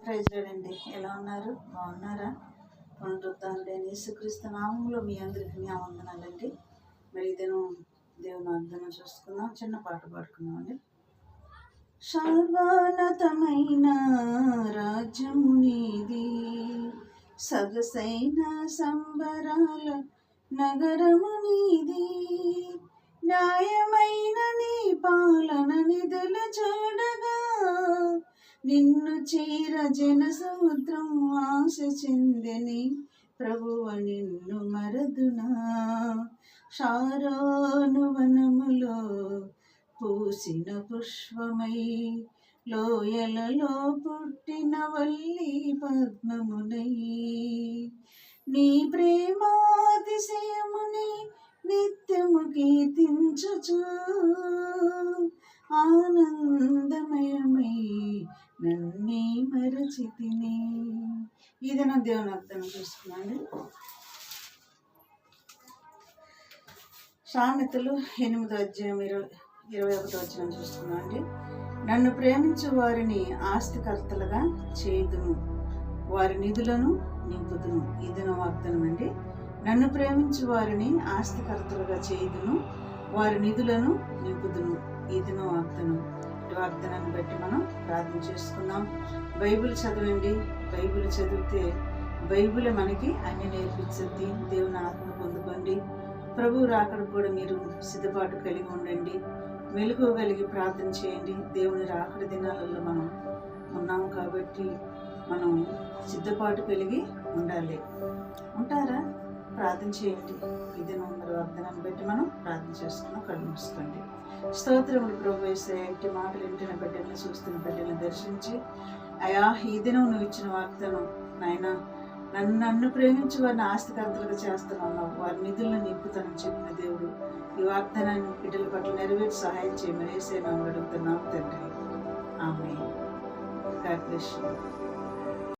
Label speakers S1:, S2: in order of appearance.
S1: Praise lord. ఎలా ఉన్నారు? బాగున్నారా? పునరుద్ధానుడైన యేసుక్రీస్తు నామములో మీ అందరికీ నా వందనాలండి. మరి ఇదేను దేవుని వాగ్దానం చూసుకుందాం. చిన్న పాట పాడుకుందాం అండి. సర్వోన్నతమైన రాజ్యము నీది, సొగసైన సంబరాల నగరము నీది, న్యాయమైన నీ పాలన నిధుల చూడగా నిన్ను చేర జన సముద్రం ఆశ చెందని ప్రభువ నిన్ను మరదునా. షారోను వనములో పూసిన పుష్పమై, లోయలలో పుట్టిన వల్లి పద్మమునై, నీ ప్రేమాతిశయముని నిత్యము కీర్తించుచు ఆనందమయమై నన్నే మరచితిని. ఇది నా దేవుని అర్థం చూసుకున్నాండి. సామెతలు 8వ అధ్యాయం 21వ వచనం చూసుకున్నాం అండి. నన్ను ప్రేమించు వారిని ఆస్తికర్తలుగా చేయుదును, వారి నిధులను నింపుదును. ఇది నా వాగ్దానం అండి. నన్ను ప్రేమించు వారిని ఆస్తికర్తలుగా చేయుదును, వారి నిధులను నింపుదును. ఇది నా వాగ్దానం. ఈ వాగ్దానాన్ని బట్టి మనం ప్రార్థన చేసుకుందాం. బైబిల్ చదవండి. బైబిల్ చదివితే బైబిల్ మనకి అన్ని నేర్పించుద్ది. దేవుని ఆత్మ పొందుకోండి. ప్రభు రాకడ కూడా మీరు సిద్ధపాటు కలిగి ఉండండి. మెలకువ కలిగి ప్రార్థన చేయండి. దేవుని రాకడ దినాలలో మనం ఉన్నాము కాబట్టి మనం సిద్ధపాటు కలిగి ఉండాలి. ఉంటారా? ప్రార్థన చేయండి. ఇది నంబర్ వాగ్దానాన్ని బట్టి మనం ప్రార్థన చేసుకున్నాం. కళ్ళు మూసుకోండి. స్తోత్రములు ప్రభు యేసయ్యా. ఇంటి మాటలు ఇంటిన బిడ్డలను చూస్తున్న బిడ్డలను దర్శించి అయా ఈ దినం నువ్వు ఇచ్చిన వాగ్దానం నాయన, నన్ను ప్రేమించి వారిని ఆస్తికర్తలుగా చేస్తున్నావు, వారి నిధులను నింపుతానని చెప్పిన దేవుడు ఈ వాగ్దానాన్ని బిడ్డల పట్ల నెరవేర్చి సహాయం చేయమని యేసయ్య నామములో అడుగుతున్నాము తండ్రి. ఆమేన్. God bless you.